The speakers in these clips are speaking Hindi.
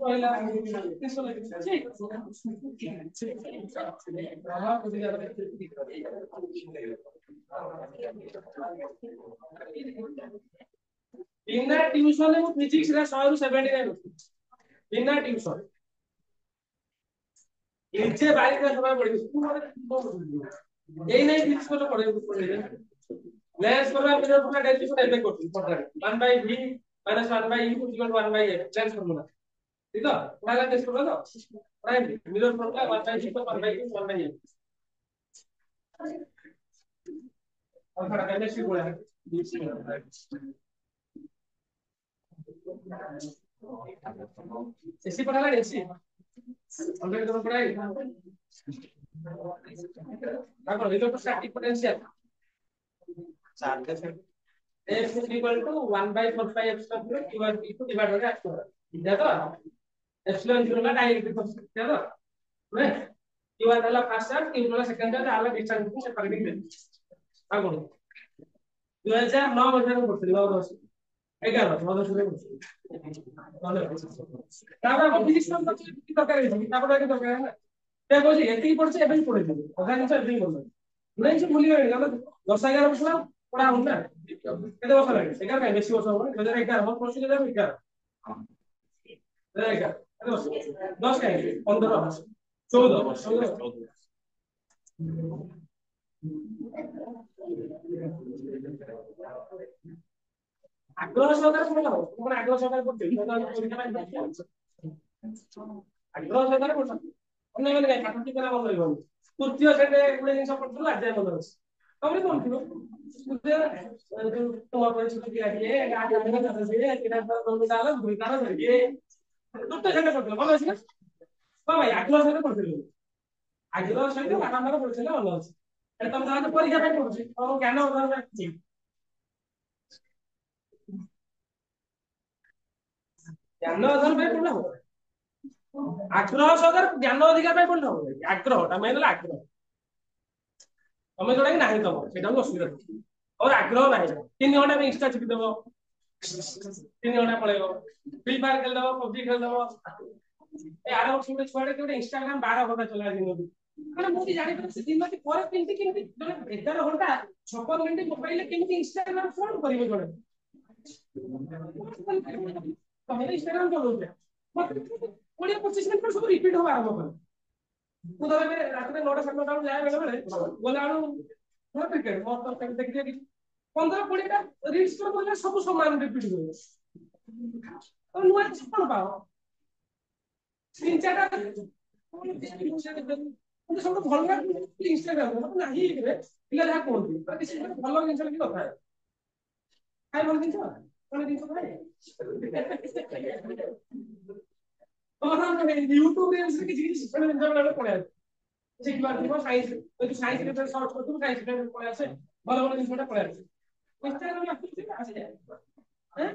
पहला बिना ट्यूशन में फिजिक्स रे 100 रु 79 बिना ट्यूशन इनसे बारी का समय पड़ी तू यही नहीं फिजिक्स को पढ़े लेंस करवा मेरे पूरा डेरिवेशन एबे करती 1/v - 1/e = 1/f lens formula ठीक है वाला टेस्ट करो तो prime mirror formula 1/g = 1/e 1/f और थोड़ा केमिस्ट्री बोला है ऐसी पढ़ा है ऐसी ऑलरेडी तो पढ़ा है देखो electrostatic potential charge F = 1/4π epsilon Q divided by r2 इधर तो एप्सिलॉन 0 का डायरेक्ट फोर्स क्या तो right Q वाला फर्स्ट चार्ज Q वाला सेकंड चार्ज आला डिस्टेंस को सेपरेटिंग में आ कौन 2009 में पढ़ते 9 10 11 9 10 में तापर हम फिजिक्स में की दरकार है तापर के दरकार है ना ते कोजी एती पढ़ছে एबे पढ़े दिबे ओखा आंसर एबे करबो नहीं से भूली गए ना 10 11 वर्ष पढ़ा हूं ना केते वर्ष लगे 11 का बेसी वर्ष हो 2011 हम प्लस 2011 2011 10 का 15 वर्ष 14 वर्ष आग्रह सहकार पढ़ा हो कोन आग्रह सहकार पढ़ते आग्रह सहकार पढ़ा अन्य माने काय पाठी करा मन रहइबो तृतीय सेटे गुडे जिंस पढ़तला अध्याय मन अछि तमरे कोन थिबो तुम परिस्थिति के आगे आगे आगे से किना तो डाल भूमिका धरिए तृतीय सेटे पढ़तला मन अछि ना भाई आग्रह सेटे पढ़तले आग्रह सेटे आरामर पढ़तले मन अछि ए तम जाते परीक्षा पे पढ़छि और ज्ञान उदाहरण अछि ज्ञान आधार पे पढ़ना हो आग्रह सगर ज्ञान अधिकार पे पढ़ना हो आग्रहटा मेन होला आग्रह तमे जोडा कि नाही तम सेटा को असुविधा और आग्रह नाही 3 घंटा में इंस्टा चिपि देबो 3 घंटा पळेबो फ्री फायर खेल देबो पबजी खेल देबो ए आरो छोटे छोटे के इंस्टाग्राम 12 घंटा चला दिन माने मोदी जानि पर से दिन में पर किंती 11 घंटा 56 मिनिट मोबाइल किंती इंस्टाग्राम फोन करिवे जोडे तमे इंस्टाग्राम चलो मतलब 20-25 मिनट पर सब रिपीट हो आरंभ कर उधर में रात में 9टा 9:30 जाए बेले बेले बोला आनु थोड़ा क्रिकेट मोर तो देख दिया कि 15-20 टा रील्स पर बोले सब समान रिपीट हो और नुआ कौन पाओ 3-4 टा मुझे सब भल लागे इंस्टाग्राम मतलब नाही रे पिला जा कोन पर किसी भलो जिंस की कथा है काय भल जिंस कोन जिंस भाई और हम YouTube रील्स की चीज से इंस्टाग्राम पड़े ठीक बात है साइंस तो साइंस के सर्च कर तुम साइंस के पड़े আছে ভালো ভালো জিনিসটা পড়ে আছে इंस्टाग्राम में कुछ আছে हैं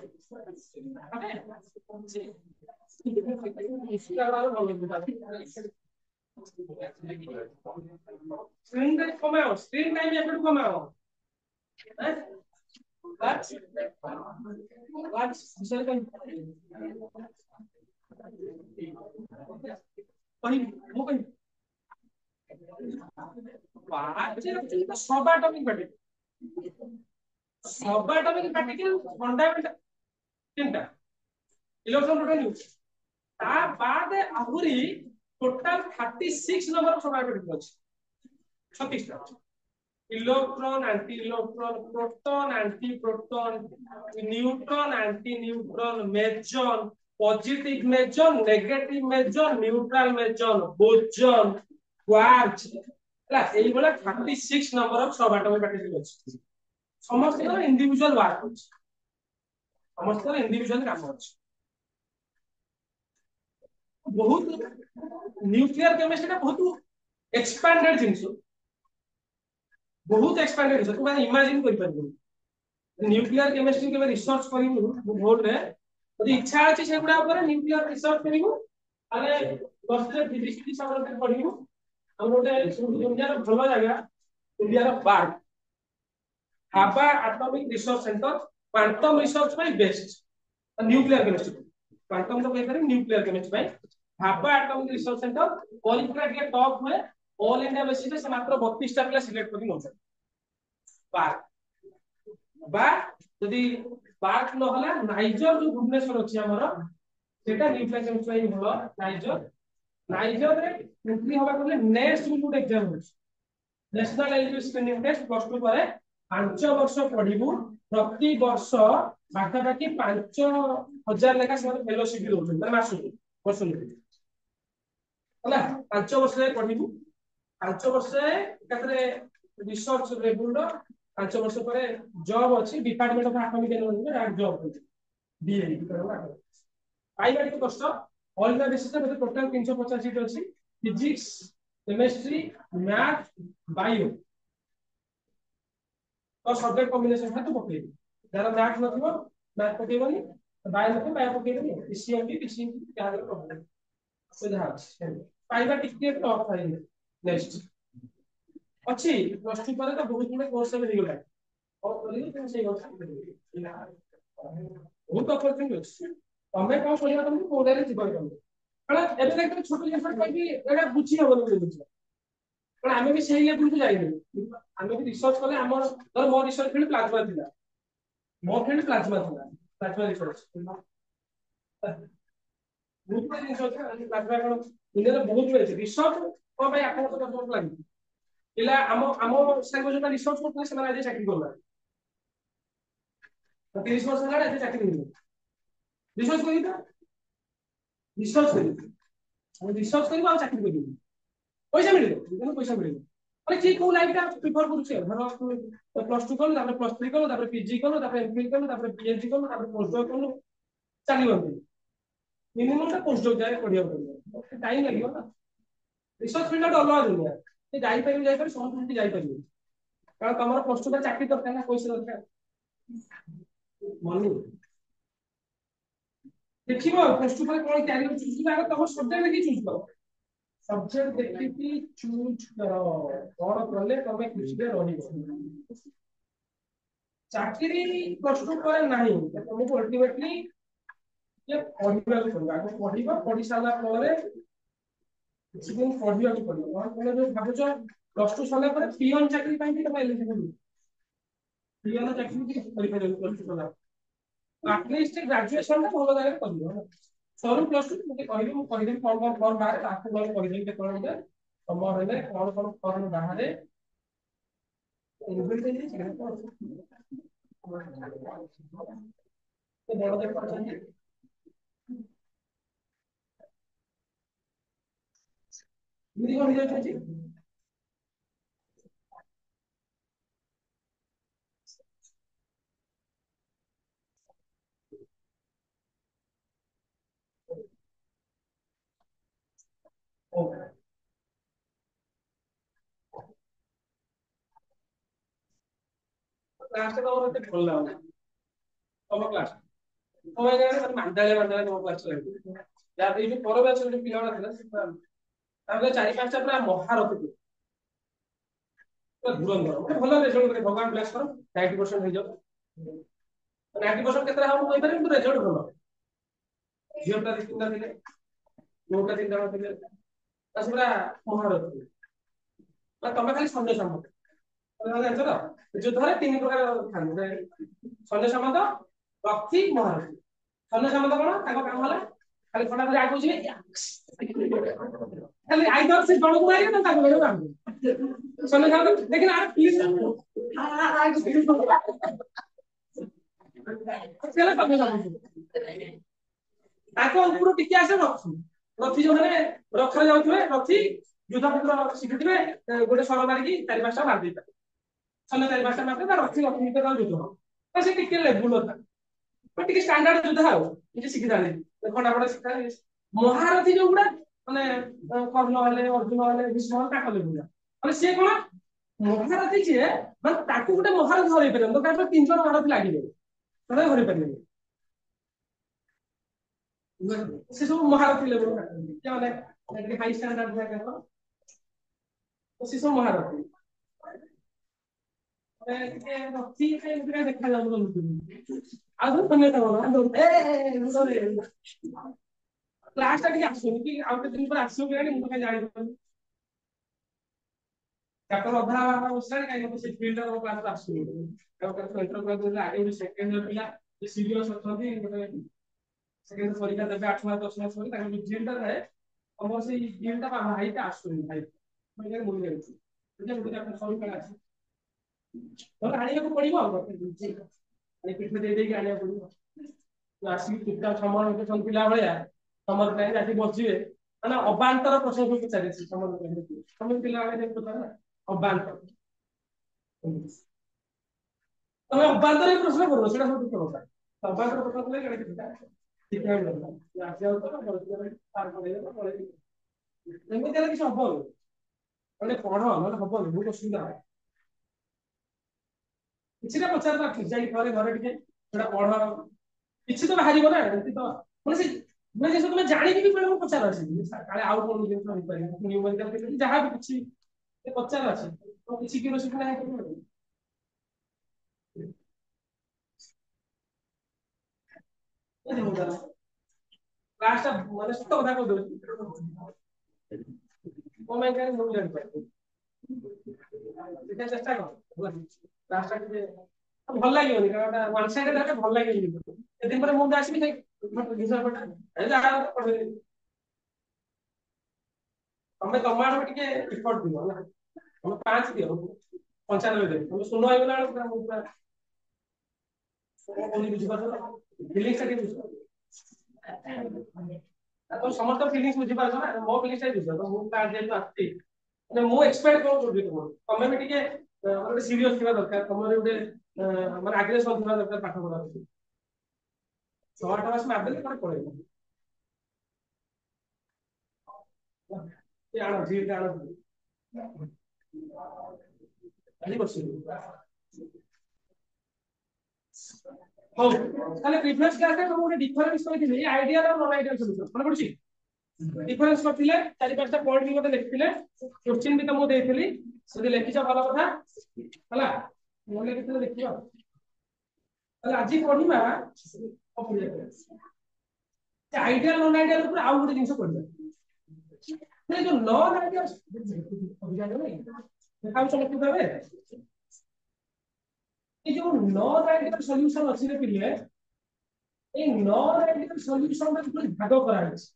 इंस्टाग्राम में भाলো स्क्रीन टाइम कमाओ स्क्रीन टाइम एफर्ट कमाओ हैं व्हाट्स विषय का कहीं वो कहीं सब एटॉमिक पार्टिकल फंडामेंटल तीनटा इलेक्ट्रॉन प्रोटॉन न्यूट्रॉन ता बाद आहुरी टोटल 36 नंबर सब एटॉमिक अछि 36 टा electron anti electron proton anti proton neutron anti neutron meson positive meson negative meson neutral meson boson quartz ला एई बोला 36 नंबर ऑफ सब एटॉमिक पार्टिकल अछि समस्त इंडिविजुअल वर्क अछि समस्त इंडिविजुअल काम अछि बहुत न्यूक्लियर केमिस्ट्री बहुत एक्सपैंडेड जिंस बहुत एक्सपैंडेड जिंस तुम इमेजिन कर परबो न्यूक्लियर केमिस्ट्री के रिसर्च करिवु बोर्ड रे यदि इच्छा अछि सेगुडा ऊपर न्यूक्लियर रिसर्च करिवु अरे वर्षे फिजिक्स सामने पढिवु हम गोटे दुनिया रो भलो जगह इंडिया रो बार्ड हाबा atomic research centre quantum research में बेस्ट न्यूक्लियर केमिस्ट्री क्वांटम तो कहते हैं न्यूक्लियर केमिस्ट्री भाई भाभा एटॉमिक रिसर्च सेंटर परीक्षा के टॉप हुए ऑल इंडिया बेसिस से मात्र 32 टा पिला सिलेक्ट करके नउछ बा यदि पार्क न होला नाइजर जो भुवनेश्वर अछि हमर सेटा न्यूक्लियर केमिस्ट्री होला नाइजर नाइजर रे एंट्री हवा करले नेक्स्ट गुड एग्जाम होछ national eligibility screening test plus 2 पर 5 वर्ष पढ़िबू प्रति वर्ष पाखापाखि 5000 लेखा से फेलोशिप दउछन माने मासु वर्ष होला 5 वर्ष रे पढ़िबू 5 वर्ष एकतरे रिसर्च लेवल 5 वर्ष पर जॉब अछि डिपार्टमेंट ऑफ एटॉमिक एनर्जी रे जॉब होछि बीए करला पाइबा के कष्ट ऑल इंडिया बेसिस में टोटल 350 सीट अछि फिजिक्स केमिस्ट्री मैथ बायो तो सब्जेक्ट कॉम्बिनेशन है तो पकेबी जरा मैथ नथिबो मैथ पकेबनी बायो नथिबो बायो पकेबनी पीसीएमबी पीसीएमबी क्या प्रॉब्लम सुधा पाइबा टिके टॉप फाइ नेक्स्ट अछि प्लस 2 पर तो बहुत गुणे कोर्स में मिल गला और बोली तुम सही बात बहुत अपॉर्चुनिटी अछि तमे कौन सोचा तुमको कोडरे जीवन तुम कारण एबे तक तो छोटो जिंस कहबी एडा बुझी हबो बोली बुझी कारण आमे भी सही लेवल को जाइनी आमे भी रिसर्च करले हमर धर मो रिसर्च फील्ड प्लाज्मा थिला मो फील्ड प्लाज्मा रिसर्च बहुत रिसर्च प्लाज्मा कोन दुनिया बहुत होय रिसर्च को भाई आपन को बहुत लागि इला हम संग जो रिसर्च करते से आज चाकरी करला तो 30 वर्ष लगा आज चाकरी नहीं रिसर्च करी था रिसर्च करी आ चाकरी करी पैसा मिले इनो पैसा मिले अरे की को लाइफ का प्रिफर करू छे धर प्लस 2 कलो तापर प्लस 3 कलो तापर पीजी कलो तापर एमफिल कलो तापर पीएचडी कलो तापर पोस्ट डॉक कलो चली गयो मिनिमम टा पोस्ट डॉक जाए पढ़िया पड़ियो टाइम लागियो ना रिसर्च फील्ड अलग दुनिया ए जाई पर सब जाई परियो कारण तमर प्लस 2 का चाकरी दरकार ना पैसा दरकार मनी देखिबो प्लस 2 पर कोन कैरियर चूज करा तमर सब्जेक्ट देखि चूज करो सब्जेक्ट देखि चूज करो कोन करले तमे खुशी रे रहिबो चाकरी प्लस 2 पर नाही तुमको अल्टीमेटली ये पढ़िबा को पड़िबा आगे पढ़िबा पढ़ि साला ପରେ କିଛି ଦିନ ପଢିବାକୁ ପଡିବ ତମେ ଯୋଉ ଭାବୁଛ ପ୍ଲସ 2 ସରିଲା ପରେ ପିଅନ ଚାକିରି ପାଇଁ କି ତମେ ଏଲିଜିବଲ ପିଅନ ଚାକିରି କି କରିପାରିବ ପ୍ଲସ 2 ସରିଲା ଆଟଲିଷ୍ଟ ଗ୍ରାଜୁଏସନ ଟା ଭଲ ଜାଗାରେ କରିବ ସରୁ ପ୍ଲସ 2 ମୋତେ କହିବି ମୁଁ କହିଦେବି କଣ କଣ ଫର୍ମ ବାହାରେ ତାକୁ ମୁଁ କହିଦେବି କେତେବେଳେ ଗୋଟେ ସମୟ ହେଲେ କଣ କଣ ଫର୍ମ ବାହାରେ ଏଲିଜିବଲ ହେଇଛି ତ ବଡ ଦେଖ କରିଛନ୍ତି ଏମିତି କଣ ହେଇଯାଉଛି क्लास तो और एते भल लागो तम क्लास तम जाने मांदाले तम क्लास लागो या ए जो पर बैच जो पिलाडा थिला से ताके चारि पांचटा पूरा महारथी तो धुरंधर भल रिजल्ट करे भगवान ब्लेस करो 90% हो जाओ 90% केतरा हम कहि पारे କିନ୍ତୁ रिजल्ट भल झियोटा दिनटा थिले नोटा दिनटा थिले तास पूरा महारथी तमे खाली संदेश हम ଜାଣିଛ ତ ଯୁଦ୍ଧରେ 3 ପ୍ରକାର ଥାନ୍ତି ସୈନ୍ୟ ସାମନ୍ତ ରଥୀ ମହାରଥୀ ସୈନ୍ୟ ସାମନ୍ତ କଣ ତାଙ୍କ କାମ ହେଲା ଖାଲି ଫଟା କରି ଆଗକୁ ଯିବେ ଖାଲି ଆଇଦର ସେ ଜଣକୁ ମାରିବେ ନା ତାକୁ ବେଳକୁ ଆଗକୁ ସୈନ୍ୟ ସାମନ୍ତ ଦେଖିନା ଆରେ ପ୍ଲିଜ ସେଲା ସୈନ୍ୟ ସାମନ୍ତ ତାଙ୍କ ଉପରୁ ଟିକେ ଆସେ ରଥୀ ରଥୀ ଯୋଉମାନେ ରଥରେ ଯାଉଥିବେ ରଥୀ ଯୁଦ୍ଧ କ୍ଷେତ୍ର ଶିଖିଥିବେ ଗୋଟେ ସର ମାରିକି 4-5ଟା ମାରି ଦେଇପାରିବେ सने 4-5टा मारते ना रथी रथी तो जुद्ध तो से टिके लेवल था तो टिके स्टैंडर्ड जुद्ध हाउ किछि सिखि जाने फटाफट सिखा महारथी जो गुडा माने कर्ण वाले अर्जुन वाले भीष्म का कले गुडा माने से कोन महारथी जे माने ताकू गुटे महारथी धरै परन तो काहे 3 जण महारथी लागिले तने धरै परले से सब महारथी लेवल का क्या माने हाई स्टैंडर्ड है तो से सब महारथी ଟିକେ ରଖି ଦେଖା ଯାଉନି ଆଉ ଧନ୍ୟବାଦ କ୍ଲାସ ଟା ଟିକେ ଆସୁନି କି ଆଉ କେତେ ଦିନ ପରେ ଆସିବ କି ମୁଁ କାହିଁ ଜାଣିପାରୁନି ଚାପ୍ଟର ଅଧା ବସିଲାଣି କାହିଁ ମତେ ସେ ଫିଲ୍ଡ ର କ୍ଲାସ ଆସୁନି ଆগে ଗୋଟେ ସେକେଣ୍ଡ ଇୟର ପିଲା ସିରିୟସ୍ ଅଛନ୍ତି ଗୋଟେ ସେକେଣ୍ଡ ପରୀକ୍ଷା ଦେବେ 8 ମାସ 10 ମାସ ପରେ ତାଙ୍କ ରିଜଲ୍ଟ ରେ ଆମର ସେଇ ଇଏଟା ଭାଇଟା ଆସୁନି ଭାଇ ମୁଁ ଏଇଟା ଭୁଲି ଯାଉଛି ବୁଝିଲେ ବୁଝିଲେ ଆପଣ ସବୁ କାଳେ ଅଛି ତ ଆଣିବାକୁ ପଡିବ ଆଉ ଏ ପିଠ ଦେଇ ଦେଇକି ଆଣିବାକୁ ପଡିବ ଆସିକି ଚୁପଚାପ ସମୟ ପିଲା ଭଳିଆ ସମର ପାଇଁ ଆସି ବସିବେ ମାନେ ଅବାନ୍ତର ପ୍ରଶ୍ନ ସବୁ ପଚାରିଛି ସମର ପିଲା ଭଳିଆ ପଚାର ଅବାନ୍ତର ତମେ ଅବାନ୍ତର ପ୍ରଶ୍ନ କରୁନ ସେଇଟା ସବୁ ଦୁଃଖ କଥା ଅବାନ୍ତର ପ୍ରଶ୍ନ କଲେ କେଡ଼େ କିଛି ଶିକ୍ଷା ମିଳିବ ଆସିବାକୁ ତ ଏମିତି ହେଲେ କିଛି ହବ ମାନେ ପଢ ନହେଲେ ହବନି ବହୁତ ଅସୁବିଧା ହବ କିଛିଟା ପଚାର ଯାଇକି ଘରେ ଘରେ ଟିକେ ସେଟା ପଢ କିଛି ତ ବାହାରିବ ନା ଏମିତି ତ ମାନେ ସେ ମାନେ ଜିନିଷ ତମେ ଜାଣିକି ବି ବେଳେ ପଚାର ଅଛି କାଳେ ଆଉ କଣ ଜିନିଷ ହେଇପାରିବ ଯାହା ବି କିଛି ପଚାର ଅଛି ତ କିଛି କି ରୋଷେଇ ନାହିଁ କ୍ଲାସଟା ମାନେ ସତ କଥା କହିଦଉଛି କଣ ପାଇଁ କାହିଁ ମୁଁ ଜାଣିପାରୁନି ଦେଖିବା ଚେଷ୍ଟା କର କ୍ଲାସଟା ଟିକେ ଭଲ ଲାଗିବନି କାରଣ ୱାନ୍ ସାଇଡ୍ ଭଲ ଲାଗିବନି ସେଦିନ ପରେ ମୁଁ ତ ଆସିବି ତମେ ତମ ଆଡକୁ ଟିକେ ଏଫର୍ଟ ଦିଅ ହେଲା ତମେ 5 ଦିଅ 95 ଦେବ ତମେ 0 ହେଇଗଲା ବେଳକୁ ମୁଁ ପୁରା ବୁଝିପାରୁଛ ଫିଲିଂସ୍ ଟିକେ ବୁଝିପାରୁଛ ତମ ସମସ୍ତ ଫିଲିଂସ୍ ବୁଝିପାରୁଛ ନା ମୋ ଫିଲିଂସ୍ ଟା ବୁଝ ମୁଁ ଯେହେତୁ ଆସିଛି ମୁଁ ଏକ୍ସପେକ୍ଟ କଣ କରୁଛି ତମେ ବି ଟିକେ ଗୋଟେ ସିରିୟସ୍ ଥିବା ଦରକାର ତମର ଗୋଟେ ମାନେ ଆଗ୍ରେସନ ଥିବା ଦରକାର ପାଠ ପଢା ଅଛି 6-8 ମାସ ମାରିଦେଲେ ପରେ ପଳେଇବ ଆଣ ଝିଅ ଆଣ ଆଜି ବସିବୁ ହଉ ତାହେଲେ ପ୍ରିଭିୟସ୍ କ୍ଲାସରେ ମୁଁ ଗୋଟେ ଡିଫରେନ୍ସ କହିଥିଲି ଆଇଡିଆଲ ଆଉ ନନ୍ ଆଇଡିଆଲ ସଲ୍ୟୁସନ ମନେ ପଡୁଛି ଡିଫରେନ୍ସ କରିଥିଲେ 4-5ଟା ପଏଣ୍ଟ ବି ମତେ ଲେଖିଥିଲେ କ୍ୱେଶ୍ଚିନ୍ ବି ତମକୁ ଦେଇଥିଲି ଯଦି ଲେଖିଛ ଭଲ କଥା ହେଲା ନ ଲେଖିଥିଲେ ଦେଖିବା ତାହେଲେ ଆଜି ପଢିବା ଆଇଡିଆଲ ନନ୍ ଆଇଡିଆଲ ଉପରେ ଆଉ ଗୋଟେ ଜିନିଷ ପଢିବା ଯୋଉ ନନ୍ ଆଇଡିଆଲ ଦେଖାଉଛ ଲେଖି ଦେବେ ये जो नॉन आइडियल सॉल्यूशन अछि रे पिले ए नॉन आइडियल सॉल्यूशन रे कोन भाग करा अछि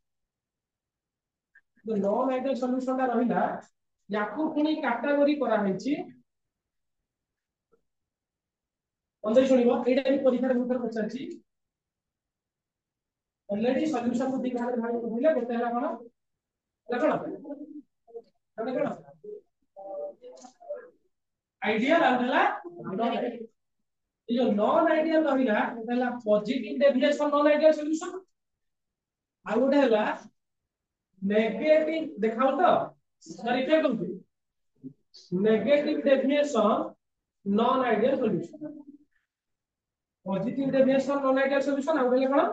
जो नॉन आइडियल सॉल्यूशन रा रहिला याकू पुनी कैटेगरी करा हैछि अंदर सुनिबो एटा भी परीक्षा रे भीतर पचाछि ऑलरेडी सॉल्यूशन को दी भाग भाग होइला गोटे हला कोन कोन आइडियल आउला ये जो नॉन आइडियल रहिला एला positive deviation non ideal solution आ गोटे हला नेगेटिव देखाउ तो सॉरी क्या कहू negative deviation non ideal solution positive deviation non ideal solution आ गोटे कोन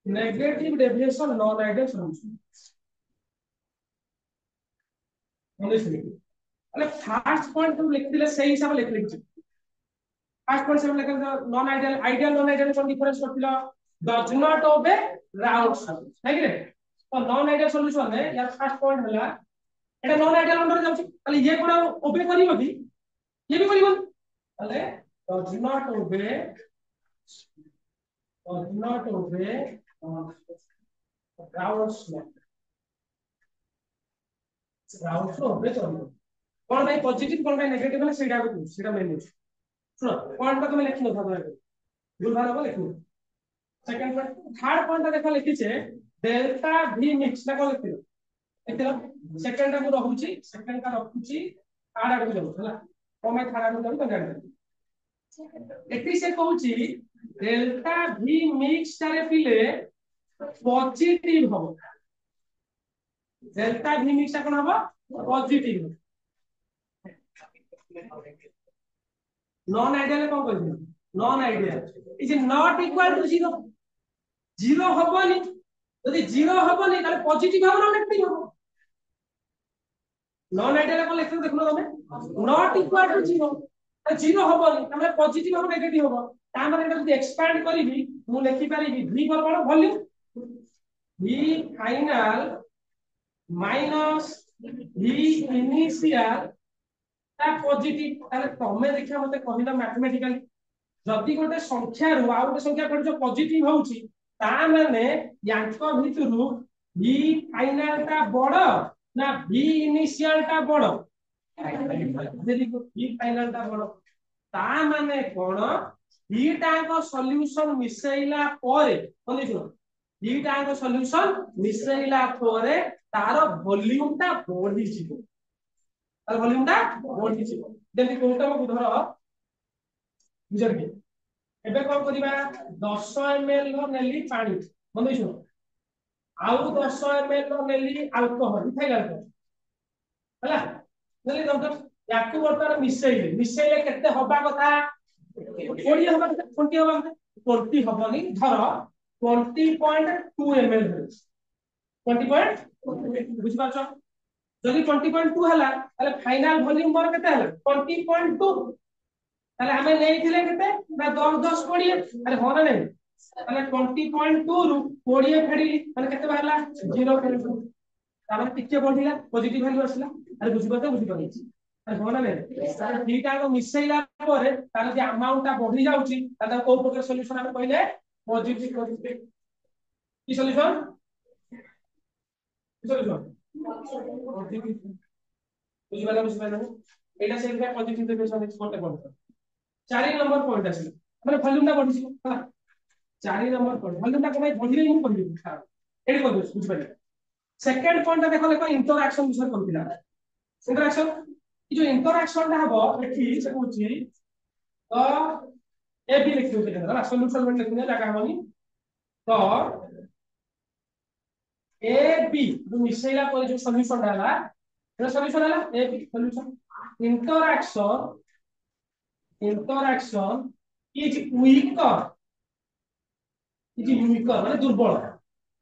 negative deviation non ideal solution अरे फर्स्ट पॉइंट तुम लिख दिले सही हिसाब लिख लिख फर्स्ट पॉइंट से लेकर non ideal ideal non ideal कोन डिफरेंस करथिला डज नॉट ओबे राउंड्स है कि तो नॉन आइडियल सॉल्यूशन है यार फर्स्ट पॉइंट होला एटा नॉन आइडियल अंडर जाउची ताले ये कोन ओबे करिवो की ये भी करिवो ताले does not obey Raoult's Raoult's obey करिवो कोन भाई पॉजिटिव कोन भाई नेगेटिव है सेटा को सेटा मेन सुनो पॉइंट का तुम लिख लो था भूल भाल को लिख लो सेकंड पॉइंट थर्ड पॉइंट देखा लिखी छे डेल्टा v मिक्स ना को लिख लो लिख सेकंड टा को रहुची सेकंड का रखुची थर्ड आडू जाउ हला कोमे थर्ड आडू जाउ तो जान एटी से कहूची डेल्टा v मिक्स टारे पिले पॉजिटिव हो डेल्टा v मिक्स टा कोन हबो पॉजिटिव नॉन आइडियल कौन कहथिल non ideal is not equal to 0 0 हबनी यदि 0 हबनी ताले पॉजिटिव हबो ना नेगेटिव हबो नॉन आइडियल को लिखते देखलो तमे नॉट इक्वल टू 0 जीरो हबनी हमरे पॉजिटिव हो नेगेटिव हो ता माने एटा जदी एक्सपांड करिवि मु लिखि पारिबि v पर कोन volume v final minus v initial ता पॉजिटिव ताले तमे देखिया मते कहिला मैथमेटिकली जदी गोटे संख्या रु आ गोटे संख्या पर जो पॉजिटिव होउची ता माने यांको भितरु v फाइनल ता बड़ ना v इनिशियल ता बड़ जदी v फाइनल ता बड़ ता माने कोन दीटाको सॉल्यूशन मिसैला परे बुझिलो दीटाको सॉल्यूशन मिसैला परे तार वॉल्यूम ता बढ़ी जिवो तार वॉल्यूम ता बढ़ी जिवो जेंति कोटा को धर बुझर के एबे कोन करिबा 10 ml रो नेली पानी बुझिलो आउ 10 ml रो नेली अल्कोहल इथाइल अल्कोहल हला नेली दम याकु वर्तमान मिसैले केते होबा कथा 20 होबा 20 होबा 20 होबनी धर 20.2 ml 20.2 बुझ पाछो जदी 20.2 हला ताले फाइनल वॉल्यूम मोर केते हला 20.2 ताले हमें नेइथिले केते ना 10 10 20 अरे होना नै ताले 20.2 रु 20 फेडिली माने केते बाहरला 0 फेडिली ताले टिके बढ़िला पॉजिटिव वैल्यू आसला अरे बुझ पाछो बुझ पाछो अरे होना नै ताले दीटा को मिसैला परे ताले जे अमाउंट ता बढ़ी जाउची ताले को प्रकार सॉल्यूशन हम कहले पॉजिटिव पॉजिटिव की सॉल्यूशन बुझिबाला बुझिबाला एटा सेल्फ पॉजिटिव डेफिनेशन एक्सपोर्ट करतो 4 नंबर पॉइंट आसी माने वॉल्यूम ता बढ़ी हला 4 नंबर पॉइंट वॉल्यूम ता कोइ बढ़िले ही पड़िबो एडी कर दो बुझिबाला सेकंड पॉइंट ता देखो लेको इंटरैक्शन विषय करथिला इंटरैक्शन जो इंटरैक्शन ता हबो एठी से कहूची तो ए बी लिखियो केना सॉल्यूशन में लिखने जगह हबनी तो ए बी जो मिसैला पर जो सॉल्यूशन डाला ये सॉल्यूशन डाला A B solution interaction is weaker माने दुर्बल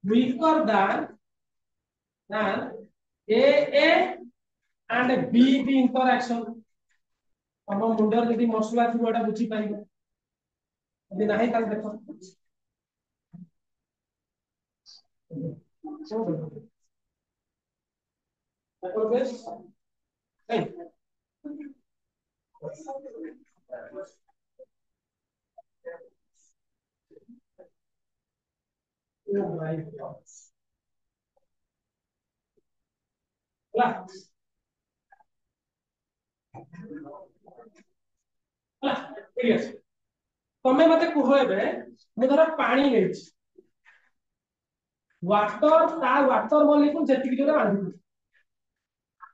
weaker than A and B B interaction हम मुंडर यदि मसला थी बड़ा बुझी पाइबो यदि नाही ताल देखो Oh my God. तमे मते कुह एबे मु धर पानी लेछि वाटर मॉलिक्यूल जेतिक जोरे बांधि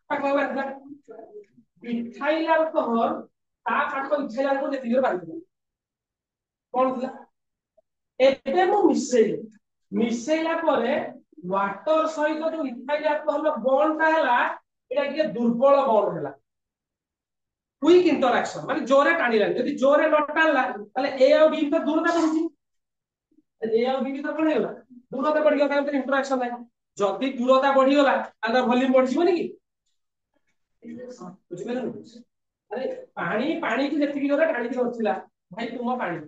पाखा बांधला इथाइल अल्कोहल ता पाखो इथाइल अल्कोहल जेतिक जोरे बांधि कोन थला एबे मु मिसैला परे वाटर सहित जो इथाइल अल्कोहल बॉन्ड का हला एटा के दुर्बल बॉन्ड हला क्विक इंटरैक्शन माने जोरे टाणीला यदि जोरे न टाणला ताले ए और बी तो दूरता बढ़ी ए और बी तो कोन होला दूरता बढ़ी गला तो इंटरैक्शन नाही जदी दूरता बढ़ी गला तार वॉल्यूम बढ़ जिवो नी की बुझि पेला अरे पानी की जेतिक जोरे टाणी के होथिला भाई तुम पानी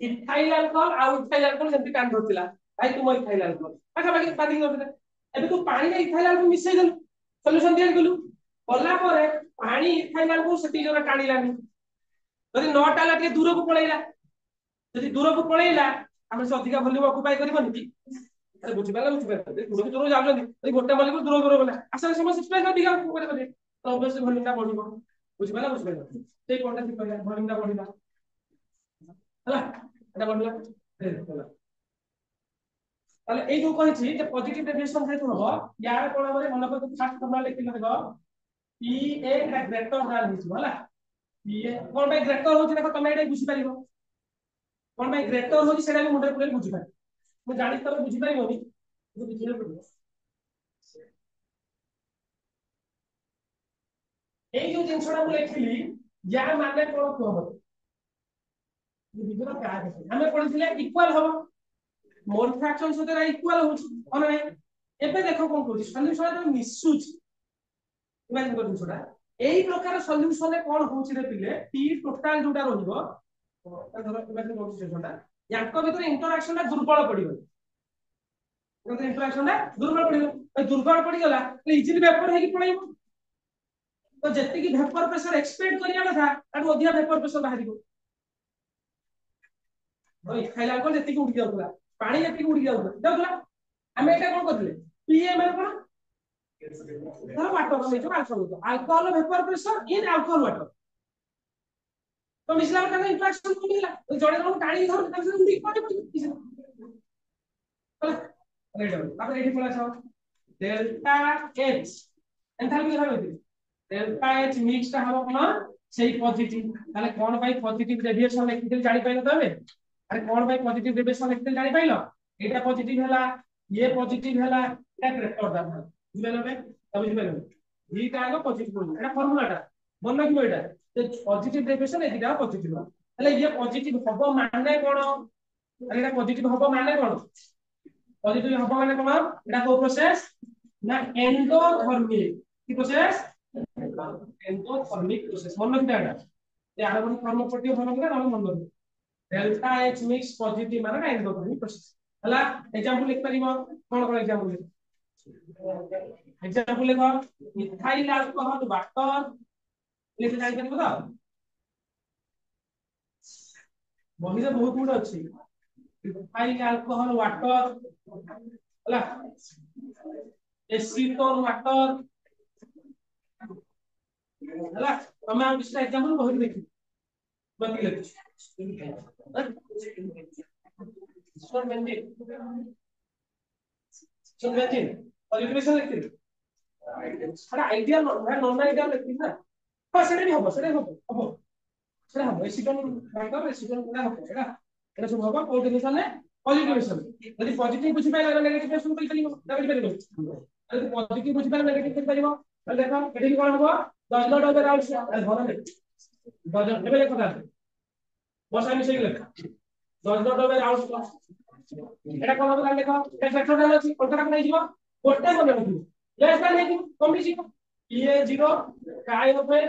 इथाइल अल्कोहल आ इथाइल अल्कोहल जेति टाण होथिला भाई तुम इथाइल अल्कोहल पाखा बाकी बादी होथिला एबे तू पानी में इथाइल अल्कोहल मिसै देलु सॉल्यूशन दिया गेलु पल्ला परे पानी इथाइल अल्कोहल सेति जोरे टाणीलानी जदी न टाला के दूर को पळैला जदी दूर को पळैला हम से अधिक वॉल्यूम ऑक्युपाई करबनी की अरे बुझि पाला दूर को दूर जाउछन ए गोटे मॉलिक्यूल दूर गला आसा समस्या स्पेस अधिक करे तो ऑब्वियसली वॉल्यूम ता बढ़िबो बुझि पाला से कोनटा से कहला वॉल्यूम ता बढ़िला हला एटा बढ़िला ताले ए जो कहि जे पॉजिटिव डेफिनेशन है तो हो यार कोन बारे मन को फास्ट फॉर्मूला लिखि देखो पी ए ग्रेटर दान हिस होला P A cone bye greater होची देखो तमे एटा बुझि पारिबो कोन बाय ग्रेटर होची सेटा भी मुंडे पुरे बुझि पारि मु जानि तमे बुझि पारिबोनी तो बुझिले पड़िबो ए जो जिंसडा मु लिखिली या माने कोन कहबो ये बिजरा का है हमें पढिथिले इक्वल हो मोल फ्रैक्शन सते इक्वल हो ओने एबे देखो कोन कहू सॉल्यूशन तो मिसुच इमेजिन कर जिंसडा एई प्रकार सॉल्यूशन रे कोन होछि रे पिले टी टोटल जोटा रहिबो धर इमेजिन करू सिचुएशनटा याको भीतर इंटरैक्शन दुर्बल पड़िबो इंटरैक्शन दुर्बल पड़िबो दुर्बल पड़ी गला इजीली वेपर हेकी पळाइबो तो जेति की वेपर प्रेशर एक्सपेक्ट करिया कथा ताको अधिया वेपर प्रेशर बाहरिबो ओइ खाइला को जेति की उडी जाउतला पानी जेति की उडी जाउतला हमें एटा कोन करले पीएम कोन धर वाटर में जो alcohol vapour pressure in alcohol water तो मिसला का इंटरैक्शन को मिला जड़े लोग टाणी धर तब से उडी पड़े अब रेडी बोला छ डेल्टा एच एंथैल्पी हो गई डेल्टा एच मिक्स ता हम कोन सेही पॉजिटिव ताले कोन भाई पॉजिटिव डेविएशन लिखिते जानि पाइलो तबे अरे कोन भाई पॉजिटिव डेविएशन लिखिते जानि पाइलो एटा पॉजिटिव हला ये पॉजिटिव हला एटा करेक्टर दा बुझलो बे तब बुझलो ई का आगो पॉजिटिव एटा फार्मूलाटा मन रखिबो एटा ते पॉजिटिव डेविएशन एटा पॉजिटिव हले ये पॉजिटिव हबो माने कोन अरे एटा पॉजिटिव हबो माने कोन पॉजिटिव हबो माने कोन एटा को प्रोसेस ना एंडोथर्मिक की प्रोसेस एंडोथर्मिक प्रोसेस मन रखिबो एटा ते आरो कोन फॉर्म पटियो मन रखिबो ना मन रखिबो डेल्टा एच मिक्स पॉजिटिव माने एंडोथर्मिक प्रोसेस हला एग्जांपल लिख परिबो कोन कोन एग्जांपल एग्जांपल लिखो इथाइल अल्कोहल वाटर लिख जाय करबो तो बही रे बहुत गुड अछि इथाइल अल्कोहल वाटर हला एसीटोन वाटर हला तमे आ किछटा एग्जांपल बही देखि बति लेख स्टोर बेंजीन स्टोर बेंजीन और इक्वेशन लिखि अरे आइडिया नॉन आइडिया लिखि ना हां सेटा भी हबो सेटा हबो एसीटोन वाटर एसीटोन गुना हबो एटा सब हबो कोऑर्डिनेशन ने पॉजिटिवेशन यदि पॉजिटिव बुझि पाइला नेगेटिव नेगेटिव बुझि परिबो यदि पॉजिटिव बुझि पाइला नेगेटिव बुझि परिबो ताले देखो एठी कोन हबो 10 नोट ओवर आउट अरे घर में 10 एबे लेखो ता बसा मिसे लेख 10 नोट ओवर आउट एटा कोन हबो देखो ए सेक्टर डाल अछि कोनटा नै जीवो कोटा कोन नै लेस बाय नै कम जीवो ये 0 काय होबे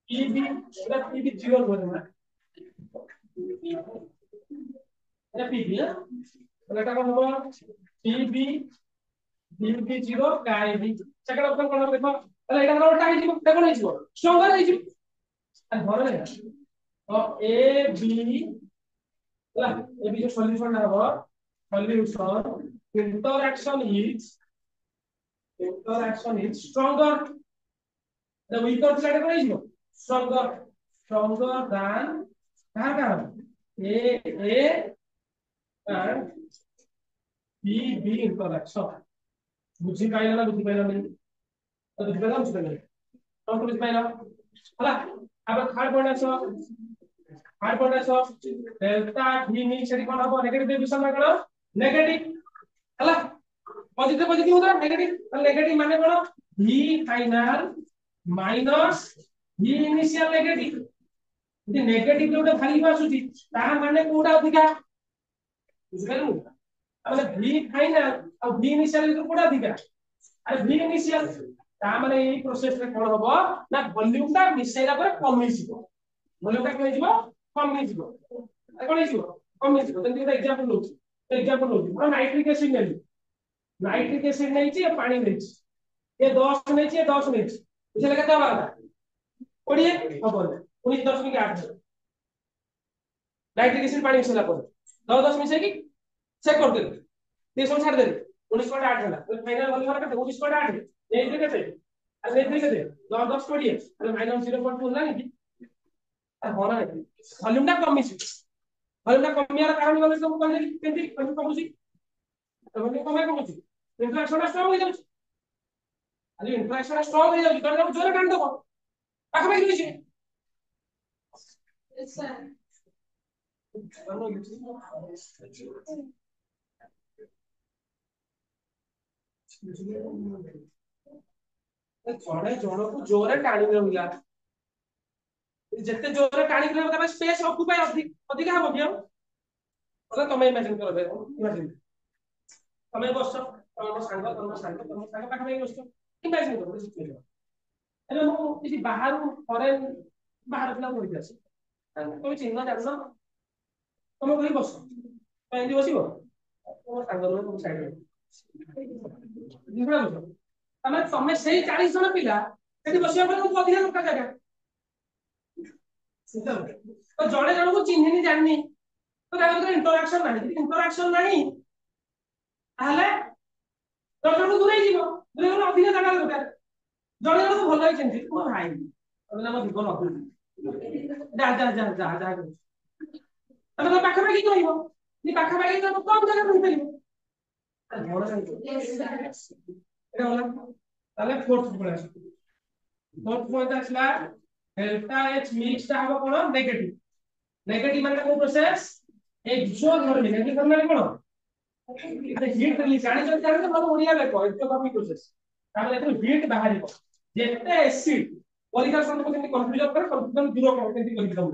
पीबी एटा पीबी 0 होबे ना एटा पीबी एटा कोन हबो पीबी पीबी 0 काय बी सेकंड ऑप्शन कोन हबो देखो তাহলে এটা উল্টা হয়ে যাব দেখো হয়ে যাব স্ট্রঙ্গার হয়ে যাব আর ধরে না তো এ বি হলা এ বি যে সলিউশন হবে solution interaction is stronger the weaker side করে যাব stronger than car a and b b interaction বুঝি পাইলা না বুঝি পাইলা না तो बुझ पाइला बुझ पाइला तो बुझ पाइला हला अब थर्ड पॉइंट है सो डेल्टा v नी छेडी कोन हबो नेगेटिव डिविजन में कोन नेगेटिव हला पॉजिटिव होता नेगेटिव और नेगेटिव माने कोन v final minus v initial negative यदि नेगेटिव जोटा खाली आसुची ता माने कोडा अधिका बुझ पाइलु अब v फाइनल और v इनिशियल तो कोडा अधिका अरे v इनिशियल ता माने এই प्रोसेस रे कोन हबो ना वॉल्यूम ता मिसेला पर कमी जिवो वॉल्यूम ता कमी जिवो कमी जिवो कोन जिवो कमी जिवो तंती एग्जांपल लो और नाइट्रिक एसिड नै छि पानी नै छि ये 10 नै छि ये 10 नै छि बुझले केता बाला 20 हबो 19.8 नाइट्रिक एसिड पानी मिसेला पर 10 मिसे की चेक कर दे ये सब छाड़ दे 19.8 होला तो फाइनल वॉल्यूम केते 19.8 नेट्री केते अरे नेट्री केते 10 20 अरे माइनस 0.2 ना कि अरे होना है वॉल्यूम ता कमी छि वॉल्यूम ता कमी यार कारण बोले सब कहले केंती कमी छि तो वॉल्यूम कमी छि इंटरैक्शन स्ट्रांग हो जाउ अरे इंटरैक्शन स्ट्रांग हो जाउ तो जोर काट दो पाखा पाखी छि जड़े जड़ को जोरे टाणी रहिला जते जोरे टाणी रहिला तबे स्पेस ऑक्युपाई अधिक हबो कि मतलब तमे इमेजिन करो बे इमेजिन तमे बस तम संग पाखा पाखी बस इमेजिन करो सिचुएशन ଏବେ ମୁଁ କିଛି ବାହାରୁ ଫରେନ୍ ବାହାର ପିଲା ଧରିକି ଆସେ ତମେ ଚିହ୍ନ ଜାଣିନ ତମେ କହି ବସ ତମେ ଏମିତି ବସିବ ମୋ ସାଙ୍ଗ ଲୋକ ତମ ସାଇଡରେ ବୁଝିପାରୁଛ ତମେ ତମେ ସେଇ 40 ଜଣ ପିଲା ସେଠି ବସିବା ପାଇଁ ତମକୁ ଅଧିକା ଦରକାର ଜାଗା ତ ଜଣେ ଜଣକୁ ଚିହ୍ନିନି ଜାଣିନି ତ ତା ଭିତରେ ଇଣ୍ଟରାକ୍ସନ ନାହିଁ ଇଣ୍ଟରାକ୍ସନ ନାହିଁ ତାହେଲେ ଜଣେ ଜଣକୁ ଦୂରେଇ ଯିବ ଦୂରେଇ ଗଲେ ଅଧିକା ଜାଗା ଦରକାର ଜଣେ ଜଣକୁ ଭଲ ହେଇଛନ୍ତି ମୋ ଭାଇ ତମେ ଆମ ଜୀବନ ଯା ଯା ଯା ଯା ଯା ତମେ ତ ପାଖାପାଖି କହିବ ଯେ ପାଖାପାଖି ତମେ କମ ଜାଗା ରହିପାରିବ ତାହେଲେ ଫୋର୍ଥ ପଳେଇ ଆସିବ फोर्थ पॉइंट आसला डेल्टा एच मिक्स टा हबो कोन नेगेटिव नेगेटिव माने को प्रोसेस एक्सोथर्मिक नेगेटिव माने कोन अरे हीट रिलीज जानि जानि हम ओडिया लेखो एक्सोथर्मिक प्रोसेस तामे एतो हीट बाहरिबो जेते एसिड परीक्षा संबंध केमि कंफ्यूजन करे कंफ्यूजन दूर कर केमि करि दउ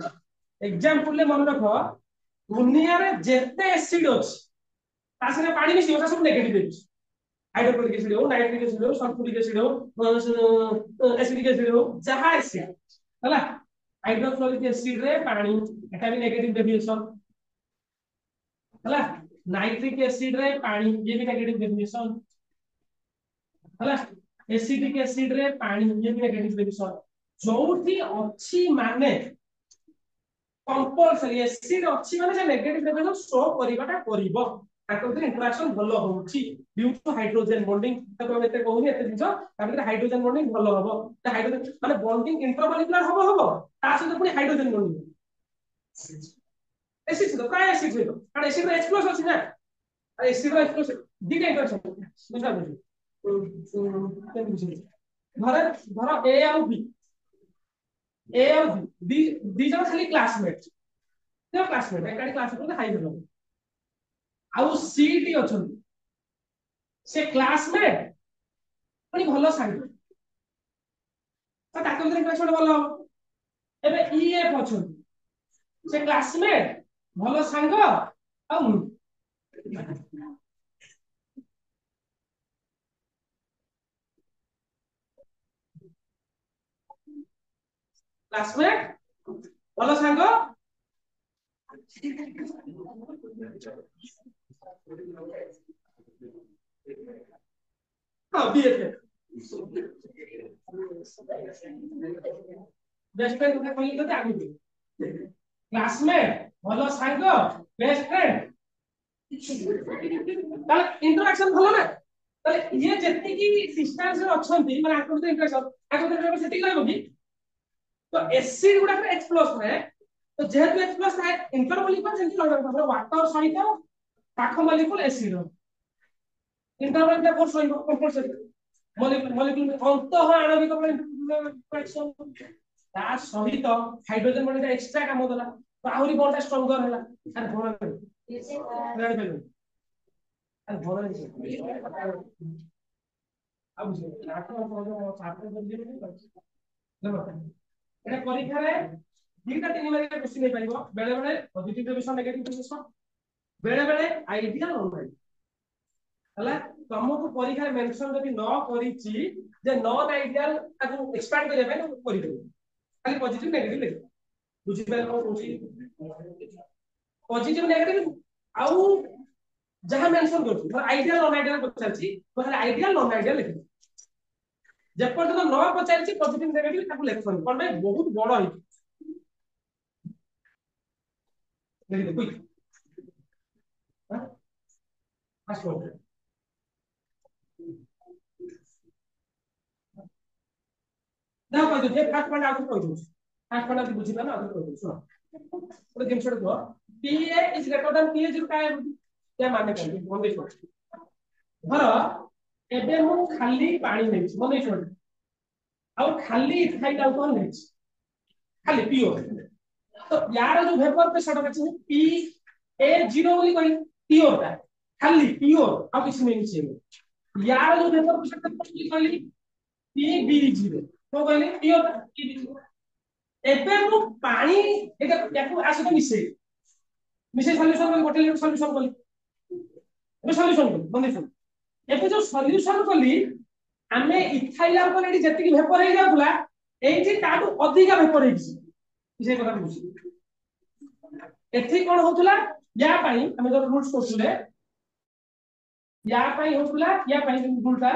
एग्जांपल ले मन रखो दुनिया रे जेते एसिड अछि तासने पानी मिसियो सब नेगेटिव देछि हाइड्रोक्लोरिक एसिड हो नाइट्रिक एसिड हो सल्फ्यूरिक एसिड हो एसिडिक एसिड हो जहां एसिड हला हाइड्रोक्लोरिक एसिड रे पानी एटा भी नेगेटिव डेविएशन हला नाइट्रिक एसिड रे पानी ये भी नेगेटिव डेविएशन हला एसिडिक एसिड रे पानी ये भी नेगेटिव डेविएशन जोठी अछि माने कंपलसरी एसिड अछि माने जे नेगेटिव डेविएशन शो करिवाटा करिवो ताको इंटरेक्शन भलो होउची ड्यू टू हाइड्रोजन बॉन्डिंग तब हम एते कहूनी एते दिस तामे हाइड्रोजन बॉन्डिंग भलो हबो त हाइड्रोजन माने बॉन्डिंग इंटरमोलिकुलर हबो ता सहित पुनी हाइड्रोजन बॉन्डिंग एसिड तो काय एसिड होइतो कारण एसिड रे H+ अछि ना अरे एसिड रे H+ दिटा इंटरेक्शन बुझा बुझी धर धर ए और बी दी जण खाली क्लासमेट ते क्लासमेट एकाडी क्लासमेट हाइड्रोजन आउ सी टी अछन से क्लासमेट पनि भलो साइड त ताको भीतर इंटरेक्शन भलो एबे ई एफ अछन से क्लासमेट भलो संग आ मु क्लासमेट भलो संग हां बीएफ बेस्ट फ्रेंड के कहली तो आगु क्लासमेट भलो संग बेस्ट फ्रेंड ताले इंटरेक्शन भलो ना ताले ये जति की डिस्टेंस रे अछंती माने आको तो इंटरेक्शन आको तो सेटिंग रहबो की तो एसिड गुडा पे H+ है तो जेहेतु H+ है इंटरमोलिकुलर जेंति लगबो वाटर सहित पाखो मॉलिक्यूल एसिड इंटरमोलिकुलर फोर्स होइबो कंपलसरी मॉलिक्यूल अंतः आणविक इंटरेक्शन ता सहित हाइड्रोजन बॉन्ड एक्स्ट्रा काम होला तो आहुरी बॉन्ड स्ट्रांगर होला अरे भोरा रेड बेलून अरे भोरा अब नाटो छात्र जल्दी देखो एटा परीक्षा रे दीटा तीन मार्क क्वेश्चन नै पाइबो बेले बेले पॉजिटिव डेविएशन नेगेटिव डेविएशन बेले बेले आइडियल नॉन हला तुमको परीक्षा रे मेंशन जदी न करिछि जे नॉन आइडियल ताको एक्सपांड करे पे करि देबो खाली पॉजिटिव नेगेटिव लिख बुझि पाइल को होछि पॉजिटिव नेगेटिव आउ जहां मेंशन करछु पर आइडियल नॉन आइडियल पचारछि तो खाली आइडियल नॉन आइडियल लिख जेपर तो न पचारछि पॉजिटिव नेगेटिव ताको लेखन कोन भाई बहुत बड़ है लिख दे कोई हां आसो ना कह दे फास्ट पॉइंट आगु कह दो फास्ट पॉइंट बुझि ना आगु कह दो सुनो ओरे गेम छोड़ दो PA is greater than PA0 काय क्या माने कहबी बंदे छोड़ धर एबे मु खाली पानी नै बंदे छोड़ आ खाली इथाइल अल्कोहल नै खाली प्योर तो यार जो वेपर प्रेशर अछि PA0 बोली कहि प्योर ता खाली प्योर आ किछ नै छै यार जो वेपर प्रेशर बोली कहि PB0 तो कहले प्योर PB0 एबे मु पानी एटा याकू आसे मिसे मिसे सॉल्यूशन में गोटे लीटर सॉल्यूशन कली एबे सॉल्यूशन कली बंदे सुन एबे जो सॉल्यूशन कली आमे इथाइल अल्कोहल एटी जेतिकी वेपर हे जाउला एठी ताटू अधिका वेपर हेछि से कथा बुझी एठी कोन होतुला या पाई हमें जो रूल्स करथुले या पाई होतुला या पाई रूलटा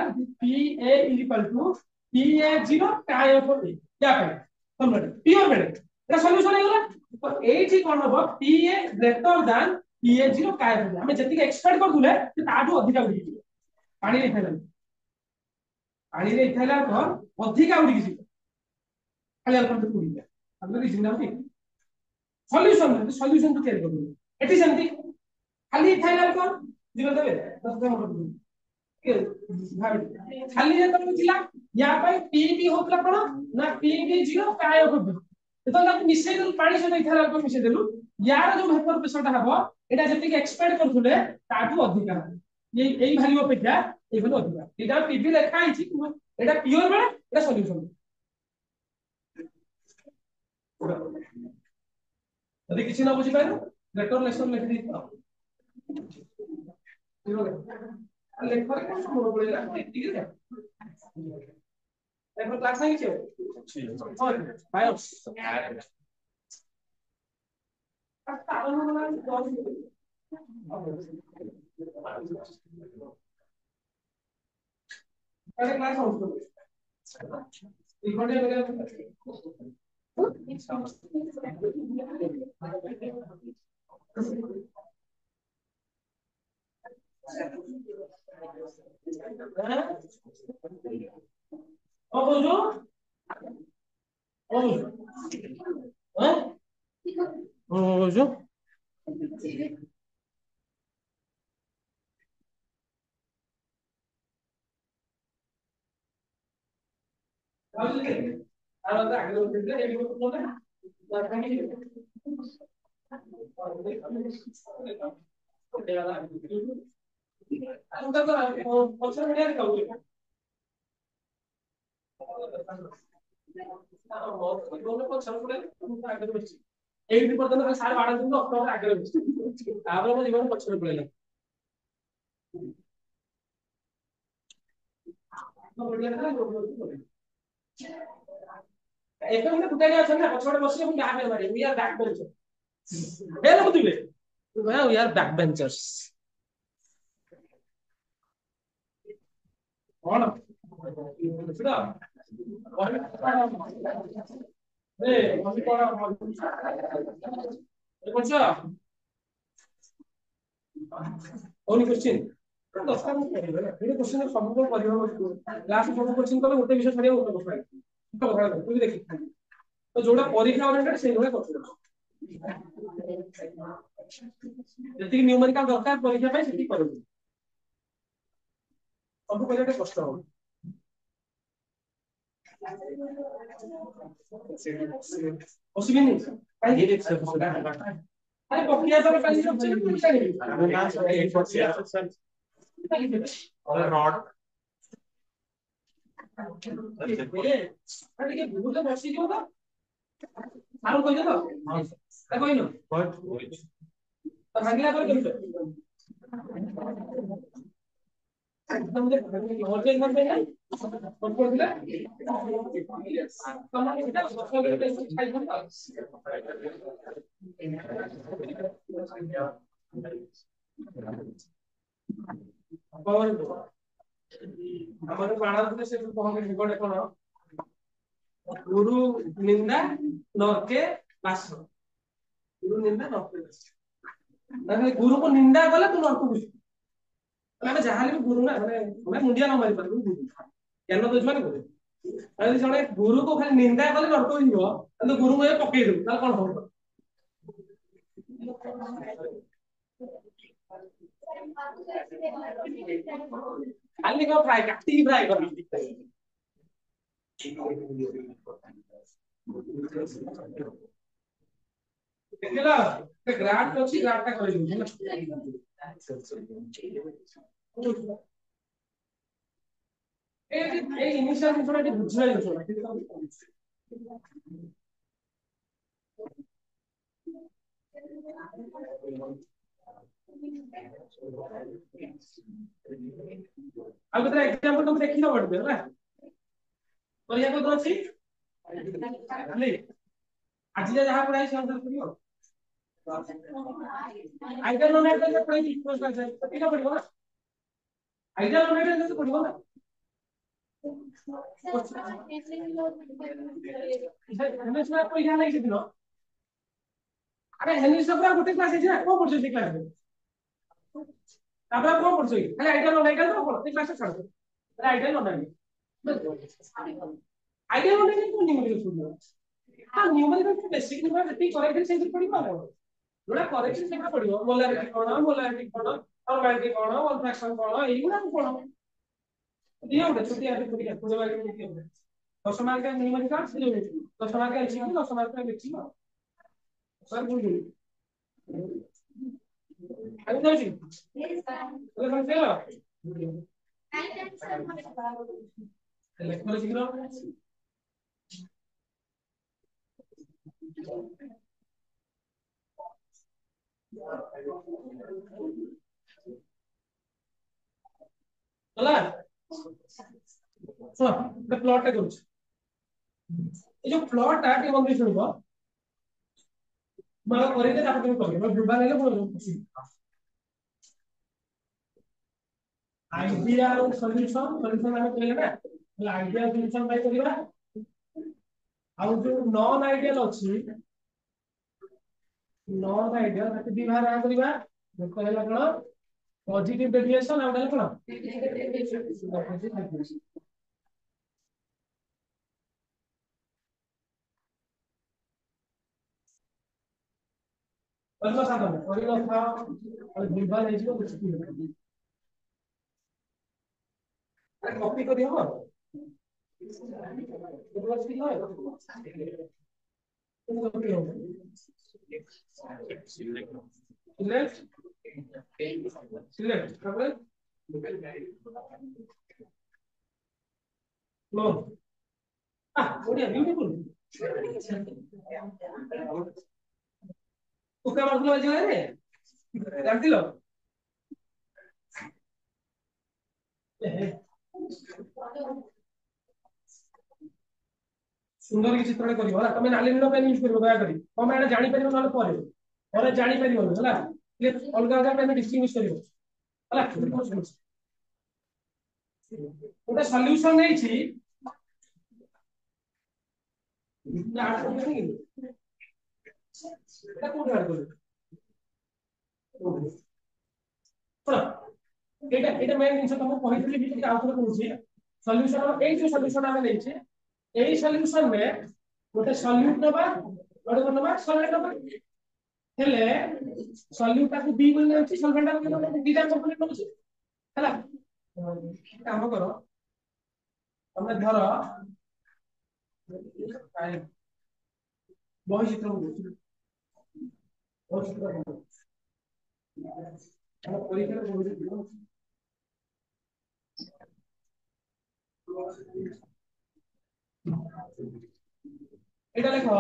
Pa Pa0 काय ऑफ ए या पाई समझ प्योर बेले एटा सॉल्यूशन हे गला तो एठी कोन होबो Pa ग्रेटर देन Pa0 काय ऑफ हमें जेतिकी एक्सपेक्ट करथुले ताटू अधिका उडी पानी रे फेरन पानी रे इथाइल अल्कोहल अधिका उडी गिसी खाली अल्कोहल तो उडी हम रीजन ना सॉल्यूशन तो तैयारी करू एटी सेमती खाली इथाइल अल्कोहल जीरो देबे 10 ग्राम कर के भाबी खाली जे तम थिला या पाई पीबी होतला कोन ना पीबी0 काय होबो तो ताक मिसे देलु पानी से इथाइल अल्कोहल मिसे देलु यार जो वेपर प्रेशर ता हबो एटा जति एक्सपेक्ट करथुले ताटू अधिका एई वैल्यू अपेक्षा एई वैल्यू अधिका एटा पीबी लेखा आइछि एटा प्योर बेले एटा सॉल्यूशन यदि किसी ना बुझी पाए लेटर लेसन लिख दी लेखर कोन समझ पड़ेगा ठीक है लेखर क्लास नहीं छे और भाई अरे क्लास हो इकोने वगैरह बोलो बोलो एटी पर्यंत सारे बाड़ा दिन अक्टोबर आगे तापर मो जीवन पछरे पळेला एक मिनट कुटाई अछन ना पछोडे बसी हम बैक मारे वी आर बैक बेंचर हे लोग दिबे वी आर बैक बेंचर्स कोन सुडा ए मम्मी कोन ए कोन ओनी क्वेश्चन दस्ता में करेबे ना ये क्वेश्चन सब को परिभाव लास्ट सब क्वेश्चन कले गोटे विषय छाडिया गोटे क्वेश्चन तो बता तू भी देखि तो जोड़ा परीक्षा ओरिएंटेड से जोड़ा क्वेश्चन जति न्यूमेरिकल दरकार परीक्षा पे सेति करबो सब को लेटे कष्ट हो पॉसिबल नहीं काहे ये अरे प्रक्रिया तो पहले सब चेक कर और रॉड अरे के भूल बसी दियो तो आरो कहि दो हां ता कहि न तो भागिला पर केमते एकदम दे और के मन पे नहीं कौन को दिला तमाम इधर सोशल मीडिया खाई था पावर दो हमारे प्राणांत से कहोगे निगोडे कोन गुरु निंदा नरके पास गुरु निंदा नरके पास माने गुरु को निंदा कले तू नरक बुझ माने जहाले गुरु ना माने मुंडिया न मारी परबो गुरु केन दोज माने गुरु अरे जने गुरु को खाली निंदा कले नरक हिबो तो गुरु को पकई दउ ताल कोन हो खाली को फ्राई काटी फ्राई कर देखला ते ग्राफ अछि ग्राफ ता करै दियो ए इनिशियल थोड़ा टी बुझाई छोड़ा ଆଉ କେତେ ଏକ୍ସାମ୍ପଲ ତମେ ଦେଖି ନବ ହେଲା କରିବା କୋଉ ଅଛି ଖାଲି ଆଜି ଯାହା ପଢାଇ ସେ ଅନୁସାରେ କରିବ ଆଇଡିଆ ନ ନାଇ ପଢାଇ ଏଇଟା ପଢିବ ନା ଆଇଡିଆ ନ ନାଇ ପଢିବ ନା ହେନେସନା ପଇସା ନାହିଁ ସେଦିନ ଆରେ ହେନେସନା ପୁରା ଗୋଟେ କ୍ଲାସ ହେଇଛି ନା କଣ ପଢୁଛ ସେ କ୍ଲାସରେ ତାପରେ କଣ ପଢୁଛ ଖାଲି ଆଇଡିଆ ନ ନାଇ କଣ ସେ କ୍ଲାସ ଛାଡ ଆଇଡିଆ ନ ନାଇ ଆଇଡିଆ ନ ନାଇ କୋଉ ନ୍ୟୁମେରିକାଲ ପଢିବ ହଁ ନ୍ୟୁମେରିକାଲ ବେସିକ ନ୍ୟୁମେରିକାଲ ଯେତିକି କରେକ୍ଟ ସେଇଠି ପଢିବ ଆଉ ଯୋଉଟା କରେକ୍ଟ ସେଇଟା ପଢିବ ମୋଲାରିଟି କଣ ଫର୍ମାଲିଟି କଣ ଅଲଟ୍ରାକ୍ସନ କଣ ଏଇଗୁଡା କଣ दिया होगा छोटी आगे पूरी है पूरे वाले में दिया होगा 10 मार्क का न्यूमेरिकल 10 मार्क का एचसीक्यू 10 मार्क का लिखियो सर बोल दो आगे जाओ जी यस सर तो फेल लेक्चर सीखो चला सुन द प्लॉट टा करूछ ये जो प्लॉट टा के बंदी सुनबो मला करेते तापर तुम करियो मैं विभाग ले बोल आइडिया और सॉल्यूशन सॉल्यूशन हमें कहले ना तो आइडिया सॉल्यूशन बाय करिवा ଆଉ ଯୋଉ ନନ୍ ଆଇडिଆଲ ଅଛି नॉन आइडियल ताकि विभाग आ करिवा देखो ହେଲା କଣ पॉजिटिव डेविएशन ଆଉ ହେଲା କଣ नेगेटिव डेविएशन बस साधन परिलो था और विभाग है जो कुछ भी कॉपी करी हो कॉपी हो सिलेक्ट सिलेक्ट कवर नो बढ़िया ब्यूटीफुल उका मतलब जो है रे जान दिलो सुंदर की चित्रण करियो होला तमे नाली नीलो पेन यूज करियो दया करी तमे एटा जानि परियो नले ପରେ जानि परियो होला ये अलगा अलगा पेन डिस्टिंग्विश करियो होला ଗୋଟେ ସଲ୍ୟୁशन ନେଇଛି ଆଡ କରିବେନି এটা কোড আড করবে ଶୁଣ ଏଇଟା ମେନ୍ ଜିନିଷ ତମକୁ କହିଥିଲି ବି ଟିକେ ଆଉଥରେ କହୁଛି ସଲ୍ୟୁସନ ଏଇ ଯୋଉ ସଲ୍ୟୁସନ ଆମେ ନେଇଛେ ଏଇ ସଲ୍ୟୁସନ ରେ ଗୋଟେ ସଲ୍ୟୁଟ ନବା ଗୋଟେ କଣ ନବା ସଲଭେଣ୍ଟ ନବା ହେଲେ ସଲ୍ୟୁଟ ଟାକୁ b ବୋଲି ନେଉଛି ସଲଭେଣ୍ଟ ଟାକୁ ଦିଟା କମ୍ପୋନେଣ୍ଟ ନଉଛି ହେଲା କାମ କର ତମେ ଧର ବହି ଚିତ୍ର ବହି ଚିତ୍ର ପରୀକ୍ଷାରେ ବହୁ এটা লেখো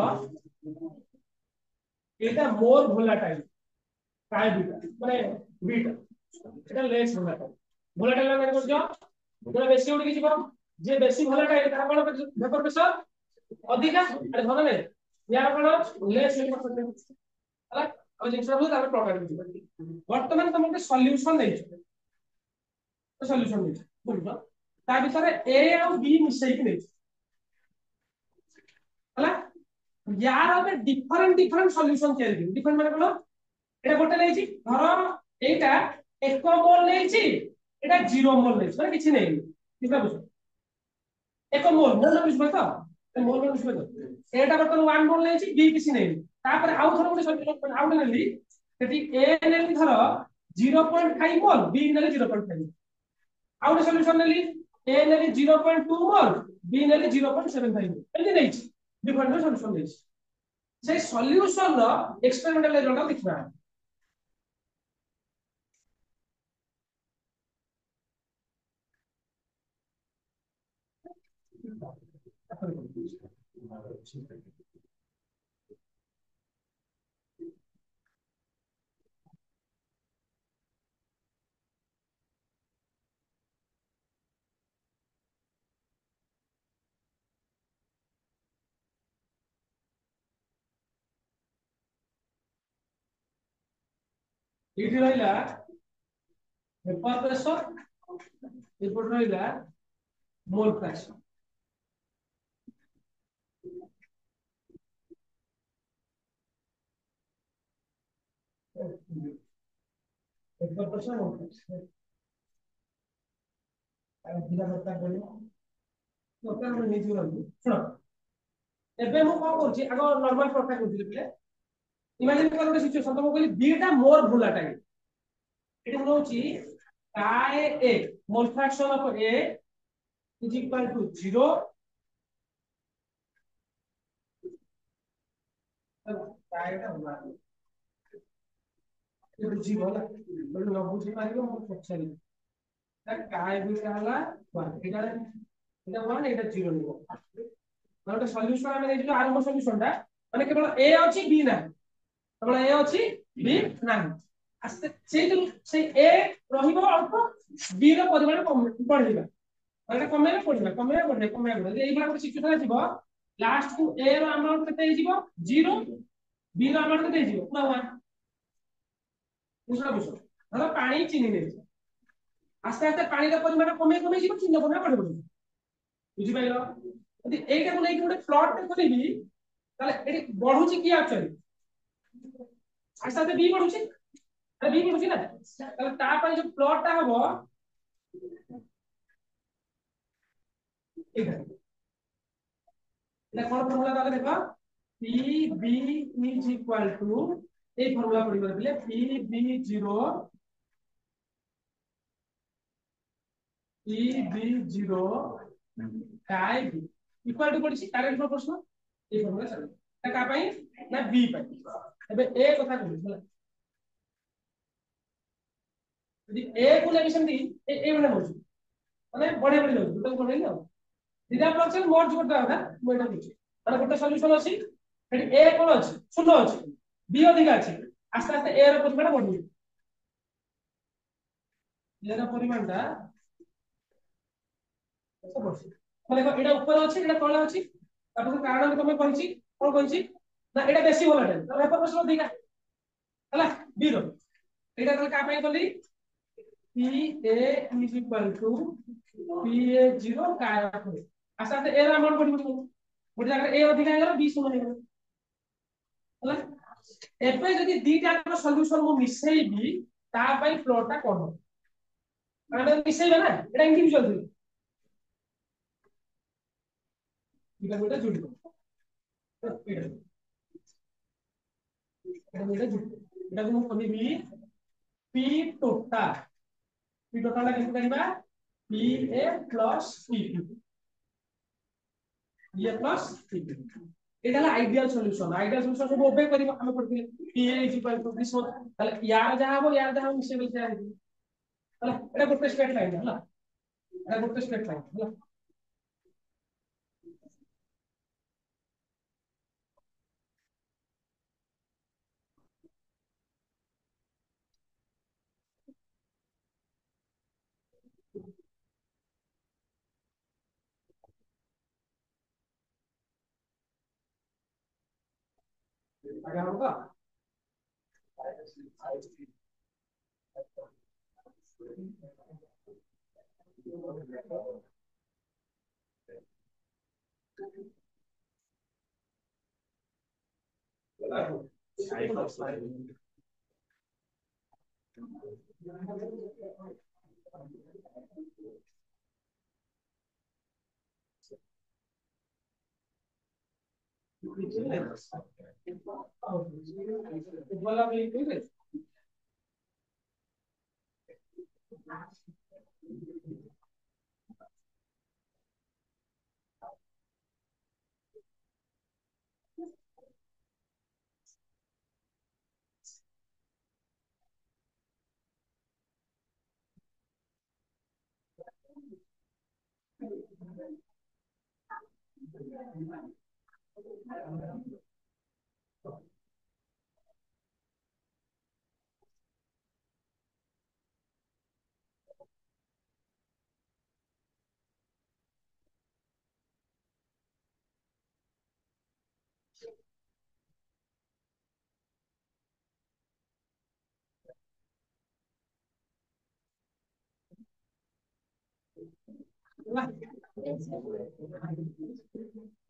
এটা মোর ভোলাটাইল কাই বিটা মানে বিটা এটা লেস ভোলাটাইল ভোলাটাইল মানে করছো যেটা বেশি উড়ি কিছু যে বেশি ভোলাটাইল তার কোন ভেপর প্রেসার ଅଧିକା আরে ধরে নে ইয়ার কোন লেস ভেপর প্রেসার ହେଲା ଆଉ ଜିନିଷ ହଉଛି ତାପରେ ପ୍ରକାର ଯିବା ବର୍ତ୍ତମାନ ତମେ ଗୋଟେ ସଲ୍ୟୁସନ ନେଇଛ ସଲ୍ୟୁସନ ନେଇଛ ବୁଝୁଛ ତା ଭିତରେ a ଆଉ b ମିଶେଇକି ନେଇଛ ହେଲା यार अबे डिफरेंट डिफरेंट सॉल्यूशन ତିଆରି କରିବି डिफरेंट ମାନେ କଣ এটা ଗୋଟେ ନେଇଛି ଧର এইটা 1 ମୋଲ ନେଇଛି এটা 0 ମୋଲ ନେଇଛି ମାନେ କିଛି ନେଇନି ଠିକ ବୁଝ 1 ମୋଲ ମୋଲ ବୁଝିବ ତ ମୋଲ ବୁଝିବ ତ ଏଟା ବର୍ତ୍ତମାନ 1 ମୋଲ ନେଇଛି b କିଛି ନେଇନି ତାପରେ ଆଉ ଥର ଗୋଟେ ସଲ୍ୟୁସନ ଆଉ ଗୋଟେ ନେଲି ସେଠି a ନେଲି ଧର 0.5 ମୋଲ b ନେଲି 0.5 ଆଉ ଗୋଟେ ସଲ୍ୟୁସନ ନେଲି a ନେଲି 0.2 ମୋଲ b ନେଲି 0.75 ଏମିତି ନେଇଛି डिफरेंट सॉल्यूशन देछि से सॉल्यूशन रो एक्सपेरिमेंटल रिजल्ट देखबा ଏଇଠି ରହିଲା ଭେପର ପ୍ରେସର, ଏପଟେ ରହିଲା Mol pressure. Vapour pressure Mol pressure ଦିଟା ଦରକାର ପଡ଼ିବ। ଦରକାର ଆମେ ନେଇଯିବୁ ରହିବୁ। ଶୁଣ ଏବେ ମୁଁ କଣ କରୁଛି, ଆଗ ନର୍ମାଲ କଥା କହୁଥିଲି ପିଲେ। ଇମାଜିନ୍ କର ଗୋଟେ ସିଚୁଏସନ, ତ ମୁଁ କହିଲି ବିଟା ମୋର ଭୁଲାଟା ଏଠି ମୁଁ ନଉଛି କାଏ ଏ mole fraction of A is equal to 0 କାଏଟା ଭୁଲା ଏ ବୁଝିବ ହେଲା, ଯଦି ନ ବୁଝି ପାରିବ ମୁଁ ପଚାରିବି। କାଏ ବିଟା ହେଲା 1, ଏଟା 1 ଏଟା 0 ନିବ। ମାନେ ଗୋଟେ ସଲ୍ୟୁସନ ଆମେ ନେଇଯିବୁ ଆରମ୍ଭ ସଲ୍ୟୁସନଟା, ମାନେ କେବଳ ଏ ଅଛି ବି ନାହିଁ, କେବଳ ଏ ଅଛି ବି ନାହିଁ। ଆସ୍ତେ ସେଇ ଏ ରହିବ ଅଳ୍ପ, ବି ର ପରିମାଣ ବଢେଇବା, ମାନେ କମେଇବା ପଡିବା, କମେଇବା ପଡିବା, କମେଇବା ପଡିବା। ଏଇଭଳିଆ ଗୋଟେ ସିଚୁଏସନ ଯିବ, ଲାଷ୍ଟ କୁ ଏ ର ଆମାଉଣ୍ଟ କେତେ ହେଇଯିବ 0, ବି ର ଆମାଉଣ୍ଟ କେତେ ହେଇଯିବ ପୁରା 1। ବୁଝିଲ ବୁଝ, ଧର ପାଣି ଚିନି ନେଇଯିବ, ଆସ୍ତେ ଆସ୍ତେ ପାଣିର ପରିମାଣ କମେଇ କମେଇ ଯିବ, ଚିନି ପରିମାଣ ବଢି ବଢି। ବୁଝିପାରିଲ? ଯଦି ଏଇଟାକୁ ନେଇକି ଗୋଟେ ପ୍ଲଟ ଟେ କରିବି, ତାହେଲେ ଏଠି ବଢୁଛି କି ଆକ୍ଚୁଆଲି ଆସ୍ତେ ଆସ୍ତେ ବି ବଢୁଛି, ବି ବଢୁଛି ନା, ତାହେଲେ ତା ପାଇଁ ଯୋଉ ପ୍ଲଟ ଟା ହବ ଏଇଟା। এটা কোন ফর্মুলা তাহলে দেখো PB is equal to এই ফর্মুলা পড়ি করে দিলে PB0 কাই B ইকুয়াল টু পড়িছি কারেন্ট প্রপোর্শনাল, এই ফর্মুলা চালু। এটা কা পাই না বি পাই। ଏବେ a কথা কইছি ହେଲା, যদি a କୁ ନେବି ସେମିତି এই মানে ହଉଛି, ମାନେ ବଢି ବଢି ଯାଉଛି, দুটো ବଢେଇଲି ଆଉ ଦିଟା ଫଙ୍କସନ ମୋଟ ଯୋଉଟା କଥା ମୁଁ ଏଟା ବୁଝି, ମାନେ ଗୋଟେ ସଲ୍ୟୁସନ ଅଛି ସେଠି a କୋଣ ଅଛି, ଶୂନ ଅଛି, b ଅଧିକା ଅଛି, ଆସ୍ତେ ଆସ୍ତେ a ର ପରିମାଣ ବଢିବ। a ର ପରିମାଣଟା ମାନେ ଏଟା ଉପରେ ଅଛି, ଏଟା ତଳେ ଅଛି, ତାପରେ କାରଣ ତମେ କହିଛି କଣ କହିଛି ନା ଏଟା ବେଶୀ ଭଲଟା, ତ ଭେପର ପ୍ରେସର ଅଧିକା ହେଲା b ର। ଏଟା ତାହେଲେ କା ପାଇଁ କଲି PA is equal to PA0 କାୟ ଆସ୍ତେ ଆସ୍ତେ a ର ଆମାଉଣ୍ଟ ବଢି ବଢି ଯିବ, ଗୋଟେ ଜାଗାରେ a ଅଧିକା ହେଇଗଲା b ଶୂନ ହେଇଗଲା ହେଲା। ଏବେ ଯଦି ଦିଟାର ସଲ୍ୟୁସନ ମୁଁ ମିଶେଇବି, ତା ପାଇଁ ପ୍ଲଟଟା କଣ ହବ, ଆମେ ମିଶେଇବା ନା, ଏଟା ଇଣ୍ଡିଭିଜୁଆଲ ଥିବ, ଏଟା ଗୋଟେ ଯୋଡିବ, ଏଟାକୁ ମୁଁ କହିବି P ଟୋଟାଲ। P ଟୋଟାଲ ଟା କେମିତି କରିବା PA plus PP, PA plus PP। এটা হলো আইডিয়াল সলিউশন। আইডিয়াল সলিউশন সব ওবে করিব আমি করতে PA is equal to this one, তাহলে ইয়ার যা হবে ইয়ার যা হবে মিশে মিশে আসবে, তাহলে এটা ଗୋଟେ স্ট্রেট লাইন ହେଲା, এটা ଗୋଟେ স্ট্রেট লাইন ହେଲା। ଆଜ୍ଞା ହବ ତ ଭଲ ବି କହିବେ।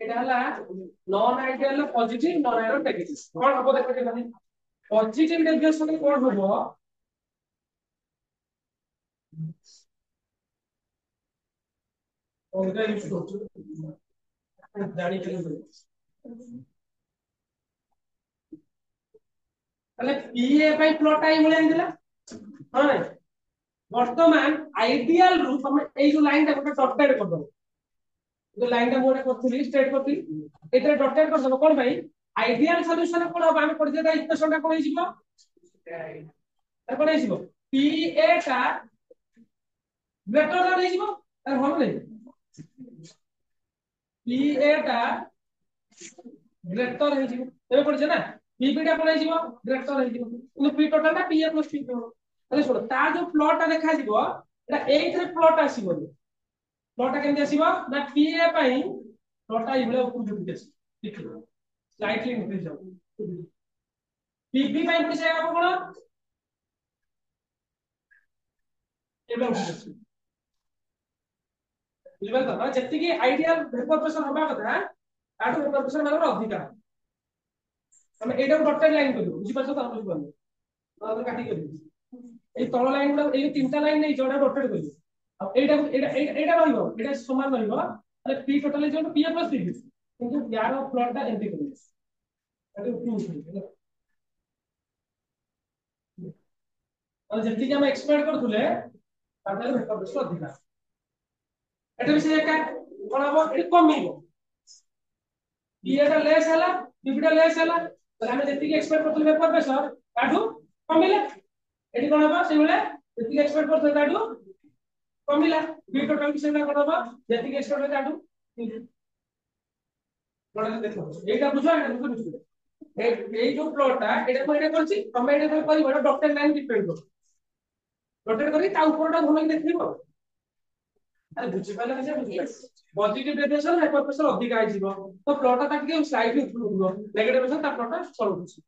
এটা হলা নন আইডিয়াল পজিটিভ নন আইডিয়াল নেগেটিভ কোন হবো দেখো এখানে পজিটিভ ডেভিয়েশন কোন হবো ওটা ইউজ করছো জানি কেন তাহলে পিএ বাই প্লট আই বলে দিলা হ্যাঁ বর্তমান আইডিয়াল রু তুমি এই যে লাইনটা একটা ডটেড করে দাও যে লাইনটা মোরে করছিলি স্ট্রেট করছিলি এটা ডটেড করে দাও কোন ভাই আইডিয়াল সলিউশন কোন হবে আমি করে দিই ইকুয়েশনটা কোন হইছিল তারপরে হইছিল পিএ টা গ্রেটার দ্যান হইছিল তার হবে না পিএ টা গ্রেটার হইছিল ଏବେ পড়ছে না পিপি টা কোন হইছিল গ্রেটার হইছিল কিন্তু পি টোটাল টা পিএ প্লস পি তাহলে শুনো তা যে প্লটটা দেখা ଯିବ এটা এইଥିରେ প্লট আসিব प्लॉट केमती आसीबो ना पीए पाई प्लॉट इबले ऊपर जुटी आसी ठीक है स्लाइटली इंक्रीज हो पीबी पाई पुणी से कोन इबले ऊपर आसी बुझिबल तो ना जति की आइडियल वेपर होबा कथा आटो वेपर प्रेशर मानर अधिक हम एटा डॉटेड लाइन करू बुझिबल तो बुझिबल तो काटी करू এই তল লাইন গুলো এই তিনটা লাইন নেই যেটা ডটেড করি अब এইটা এটা এটা রহিব এটা সমান রহিব তাহলে P total is P plus P কিন্তু ইয়ার প্লটটা এন্ট্রি করি এটা টু তাহলে যেତିକି ଆମେ ଏକ୍ସପେକ୍ଟ କରୁଥିଲେ ତାଠାରୁ ଭେକ୍ଟର ପ୍ରେସର ଅଧିକା এটা ବି ସେ ଏକା କଣ ହବ ଏଠି କମିବ ପି ଟା ଲେସ୍ ହେଲା ପି ଟା ଲେସ୍ ହେଲା ତାହେଲେ ଆମେ ଯେତିକି ଏକ୍ସପେକ୍ଟ କରୁଥିଲେ ଭେକ୍ଟର ପ୍ରେସର ତାଠୁ କମିଲା ଏଠି କଣ ହବ ସେଇଭଳିଆ ଯେତିକି ଏକ୍ସପେକ୍ଟ କରୁଥିଲେ ତାଠୁ कमिला बी टोटल किसे ना करबा जति के एक्सपेक्ट जाडू बडा देखो एटा बुझो एटा बुझो এই जो प्लॉटটা এটা কো এটা করছি তুমি এটা কই করিব এটা ডটেড লাইন ডিপেন্ড করো ডটেড করি তা উপরটা ভালো দেখিব আরে বুঝি পালে কিছে বুঝি পজিটিভ ডেভিয়েশন হাইপার প্রেসার ଅଧିକ আইଯିବ তো প্লটটা তাকে স্লাইডলি উপর উঠব নেগেটিভ প্রেসার তা প্লটটা তଳ উঠছে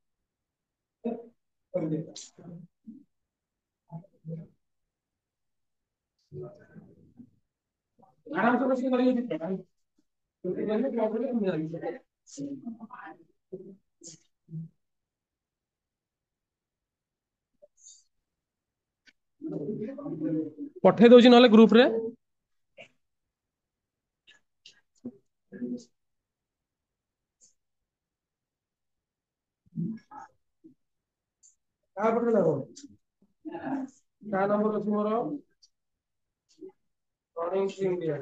आराम से क्वेश्चन करिए क्योंकि जल्दी प्रॉब्लम नहीं आएगी पठे दोजी नले ग्रुप रे का पठे लागो का नंबर अछि मोर रनिंग इंडिया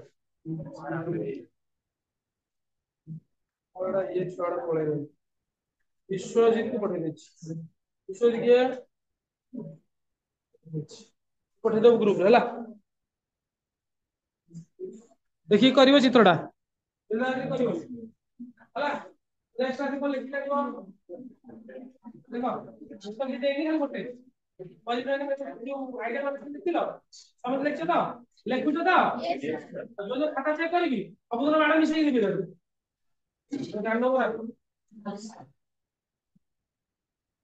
और ये छोड़ा पड़े विश्वजीत को पठे देछि विश्वजीत के पठे दो ग्रुप रे हला देखि करिवो चित्रटा हला नेक्स्ट आके कोन लिखि लागो देखो पुस्तक लिखि देनी है गोटे पॉजिटिव में जो आइडिया वाला लिखिलो समझ लेछो तो लेखुछो तो जो जो खाता चेक करबी अब तो मैडम मिसई देबी तो जान लो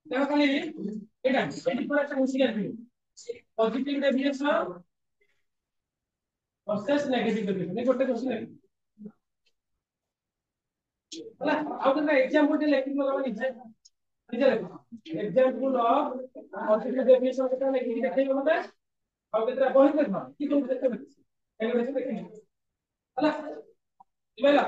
देखो खाली एटा एडी पर अच्छा मिसई करबी positive deviation versus negative deviation गोटे क्वेश्चन है हला आउ तो एग्जांपल दे लेखि लो निजे निजे लेखो एग्जांपल ऑफ पॉजिटिव डेविएशन केटा लेखि देखैबो मते आउ केतरा बहि देखो कि तुम देखते एगो देखि हला इबेला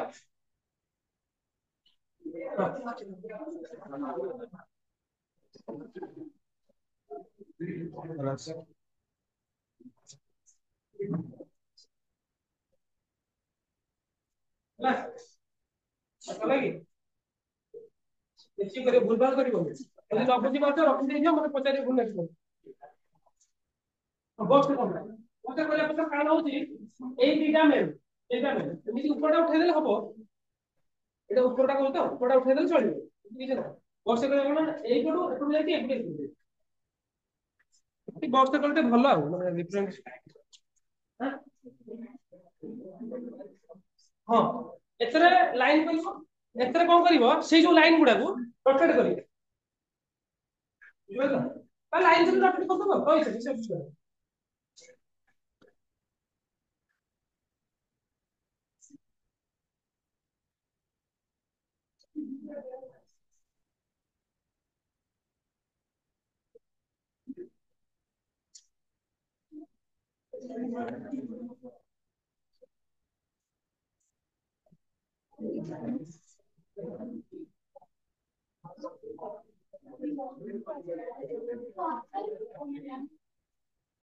हला लगी देखि करे भूलभाल करिवो যদি ন বুঝি পারছো রকি দেই দিও মতে পচারি ভুল লাগবে বক্স কোন ওটা কইলে পছন্দ কারণ হচ্ছে এই এইটা মেল এমনি উপরটা উঠাই দিলে হবো এটা উপরটা কই তো উপরটা উঠাই দিলে চলিব ঠিক আছে বক্স কইলে কোন এই পটু একটু যাইতে একটু এই বক্সটা করতে ভালো আর মানে ডিফারেন্স হ্যাঁ ହଁ ଏଥିରେ ଲାଇନ କରିବ ଏଥିରେ କଣ କରିବ ସେଇ ଯୋଉ ଲାଇନ ଗୁଡାକୁ ରୋଟେଟ କରିବ ବୁଝିପାରିଲ ତା ଲାଇନ ଯଦି ରୋଟେଟ କରିଦବ କହିছে